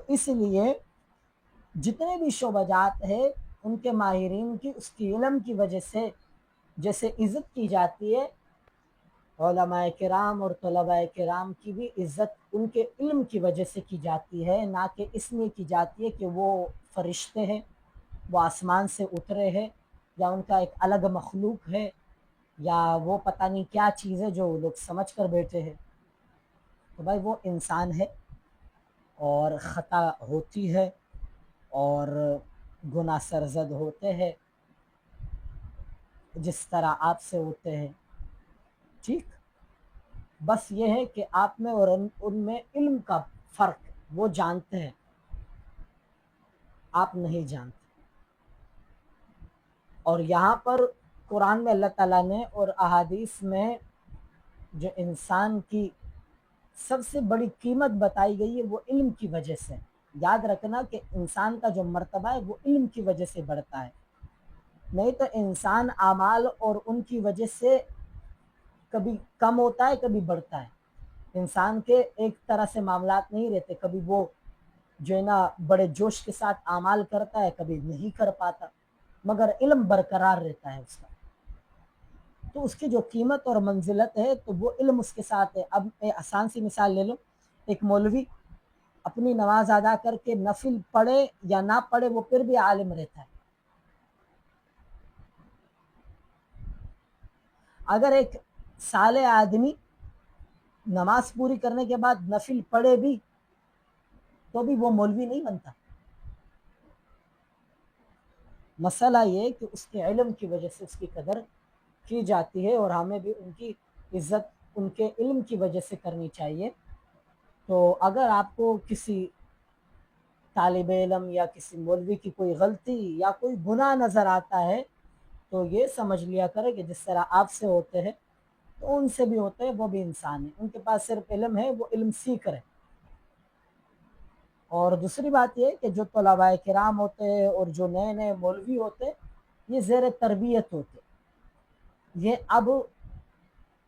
اس لیے جتنے بھی شعبجات ہیں ان کے ماہرین کی اس کی علم کی وجہ سے جیسے عزت کی جاتی ہے، علماء کرام اور طلباء کرام کی بھی عزت ان کے علم کی وجہ سے کی جاتی ہے، نہ کہ اس لیے کی جاتی ہے کہ وہ فرشتے ہیں، وہ آسمان سے اترے ہیں، یا ان کا ایک الگ مخلوق ہے، یا وہ پتہ نہیں کیا چیز ہے جو لوگ سمجھ کر بیٹھے ہیں۔ تو بھائی وہ انسان ہے اور خطا ہوتی ہے اور گناہ سرزد ہوتے ہیں جس طرح آپ سے ہوتے ہیں، ٹھیک؟ بس یہ ہے کہ آپ میں اور ان میں علم کا فرق، وہ جانتے ہیں، آپ نہیں جانتے۔ اور یہاں پر قرآن میں اللہ تعالیٰ نے اور احادیث میں جو انسان کی سب سے بڑی قیمت بتائی گئی ہے وہ علم کی وجہ سے۔ یاد رکھنا کہ انسان کا جو مرتبہ ہے وہ علم کی وجہ سے بڑھتا ہے، نہیں تو انسان اعمال اور ان کی وجہ سے کبھی کم ہوتا ہے کبھی بڑھتا ہے۔ انسان کے ایک طرح سے معاملات نہیں رہتے، کبھی وہ جو ہے نا بڑے جوش کے ساتھ اعمال کرتا ہے، کبھی نہیں کر پاتا، مگر علم برقرار رہتا ہے اس کا، تو اس کی جو قیمت اور منزلت ہے تو وہ علم اس کے ساتھ ہے۔ اب آسان سی مثال لے لو، ایک مولوی اپنی نماز ادا کر کے نفل پڑھے یا نہ پڑھے وہ پھر بھی عالم رہتا ہے۔ اگر ایک صالح آدمی نماز پوری کرنے کے بعد نفل پڑھے بھی تو بھی وہ مولوی نہیں بنتا۔ مسئلہ یہ کہ اس کے علم کی وجہ سے اس کی قدر کی جاتی ہے، اور ہمیں بھی ان کی عزت ان کے علم کی وجہ سے کرنی چاہیے۔ تو اگر آپ کو کسی طالب علم یا کسی مولوی کی کوئی غلطی یا کوئی گناہ نظر آتا ہے تو یہ سمجھ لیا کرے کہ جس طرح آپ سے ہوتے ہیں تو ان سے بھی ہوتے ہیں، وہ بھی انسان ہیں، ان کے پاس صرف علم ہے، وہ علم سیکھ رہے۔ اور دوسری بات یہ کہ جو طلباء کرام ہوتے ہیں اور جو نئے نئے مولوی ہوتے ہیں یہ زیر تربیت ہوتے، یہ اب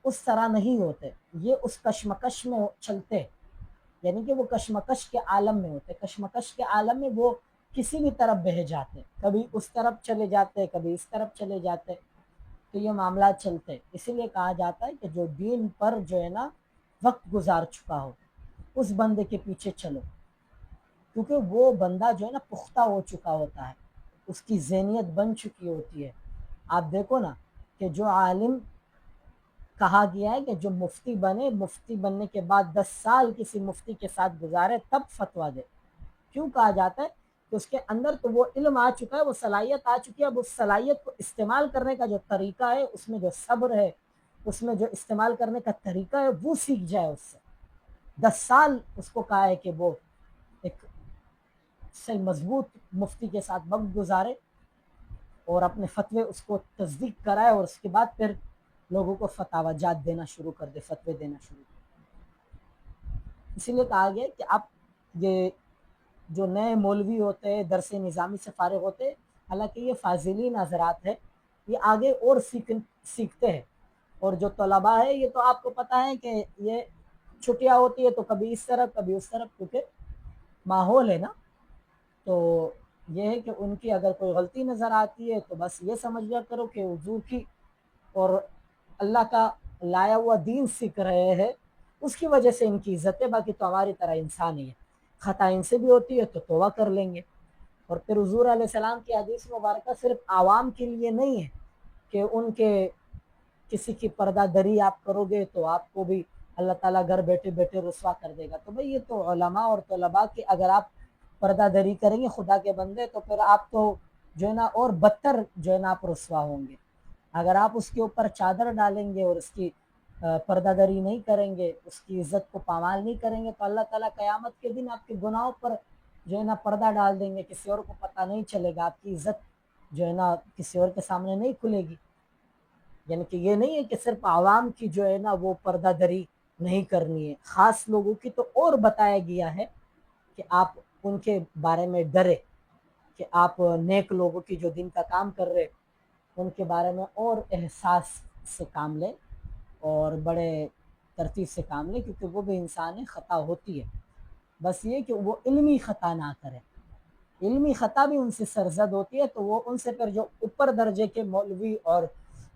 اس طرح نہیں ہوتے، یہ اس کشمکش میں چلتے، یعنی کہ وہ کشمکش کے عالم میں ہوتے، کشمکش کے عالم میں وہ کسی بھی طرف بہہ جاتے، کبھی اس طرف چلے جاتے کبھی اس طرف چلے جاتے، تو یہ معاملات چلتے۔ اسی لیے کہا جاتا ہے کہ جو دین پر جو ہے نا وقت گزار چکا ہو اس بندے کے پیچھے چلو، کیونکہ وہ بندہ جو ہے نا پختہ ہو چکا ہوتا ہے، اس کی ذہنیت بن چکی ہوتی ہے۔ آپ دیکھو نا کہ جو عالم کہا گیا ہے کہ جو مفتی بنے، مفتی بننے کے بعد 10 سال کسی مفتی کے ساتھ گزارے تب فتویٰ دے، کیوں کہا جاتا ہے کہ اس کے اندر تو وہ علم آ چکا ہے، وہ صلاحیت آ چکی ہے، اب اس صلاحیت کو استعمال کرنے کا جو طریقہ ہے، اس میں جو صبر ہے، اس میں جو استعمال کرنے کا طریقہ ہے وہ سیکھ جائے اس سے۔ 10 سال اس کو کہا ہے کہ وہ ایک صحیح مضبوط مفتی کے ساتھ وقت گزارے اور اپنے فتوے اس کو تصدیق کرائے، اور اس کے بعد پھر لوگوں کو فتاوی جات دینا شروع کر دے، فتوے دینا شروع کر دے۔ اسی لیے کہا گیا کہ اب یہ جو نئے مولوی ہوتے ہیں درس نظامی سے فارغ ہوتے ہیں، حالانکہ یہ فاضلین حضرات ہے، یہ آگے اور سیکھتے ہیں، اور جو طلباء ہے یہ تو آپ کو پتہ ہے کہ یہ چھٹیاں ہوتی ہے تو کبھی اس طرف کبھی اس طرف، کیونکہ ماحول ہے نا، تو یہ ہے کہ ان کی اگر کوئی غلطی نظر آتی ہے تو بس یہ سمجھ لیا کرو کہ حضور کی اور اللہ کا لایا ہوا دین سیکھ رہے ہیں، اس کی وجہ سے ان کی عزت ہے، باقی تو ہماری طرح انسان ہی ہے، خطا ان سے بھی ہوتی ہے تو توبہ کر لیں گے۔ اور پھر حضور علیہ السلام کی حدیث مبارکہ صرف عوام کے لیے نہیں ہے کہ ان کے کسی کی پردہ دری آپ کرو گے تو آپ کو بھی اللہ تعالیٰ گھر بیٹھے بیٹھے رسوا کر دے گا، تو بھئی یہ تو علماء اور طلباء کی اگر آپ پردہ دری کریں گے خدا کے بندے تو پھر آپ تو جو ہے نا اور بدتر جو ہے نا آپ رسوا ہوں گے۔ اگر آپ اس کے اوپر چادر ڈالیں گے اور اس کی پردہ دری نہیں کریں گے، اس کی عزت کو پامال نہیں کریں گے، تو اللہ تعالیٰ قیامت کے دن آپ کے گناہوں پر جو ہے نا پردہ ڈال دیں گے، کسی اور کو پتہ نہیں چلے گا، آپ کی عزت جو ہے نا کسی اور کے سامنے نہیں کھلے گی۔ یعنی کہ یہ نہیں ہے کہ صرف عوام کی جو ہے نا وہ پردہ دری نہیں کرنی ہے، خاص لوگوں کی تو اور بتایا گیا ہے کہ آپ ان کے بارے میں ڈرے، کہ آپ نیک لوگوں کی جو دن کا کام کر رہے ان کے بارے میں اور احساس سے کام لیں اور بڑے ترتیب سے کام لیں، کیونکہ وہ بھی انسان ہے، خطا ہوتی ہے۔ بس یہ کہ وہ علمی خطا نہ کریں. علمی خطا بھی ان سے سرزد ہوتی ہے تو وہ ان سے پھر جو اوپر درجے کے مولوی اور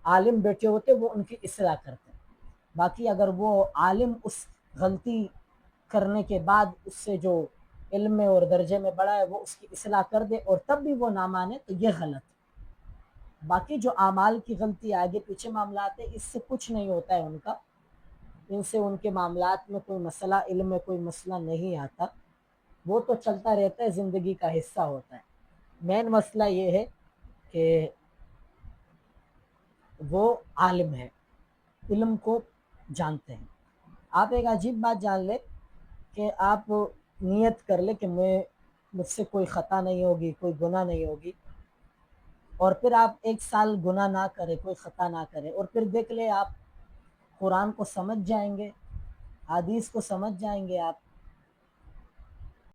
عالم بیٹھے ہوتے وہ ان کی اصلاح کرتے ہیں. باقی اگر وہ عالم اس غلطی کرنے کے بعد اس سے جو علم میں اور درجے میں بڑا ہے وہ اس کی اصلاح کر دے اور تب بھی وہ نہ مانے تو یہ غلط. باقی جو اعمال کی غلطی آگے پیچھے معاملات ہے اس سے کچھ نہیں ہوتا ہے ان کا, ان سے ان کے معاملات میں کوئی مسئلہ, علم میں کوئی مسئلہ نہیں آتا, وہ تو چلتا رہتا ہے, زندگی کا حصہ ہوتا ہے. مین مسئلہ یہ ہے کہ وہ عالم ہے, علم کو جانتے ہیں. آپ ایک عجیب بات جان لیں کہ آپ نیت کر لیں کہ مجھ سے کوئی خطا نہیں ہوگی, کوئی گناہ نہیں ہوگی, اور پھر آپ ایک سال گناہ نہ کرے, کوئی خطا نہ کرے, اور پھر دیکھ لیں آپ قرآن کو سمجھ جائیں گے, حدیث کو سمجھ جائیں گے, آپ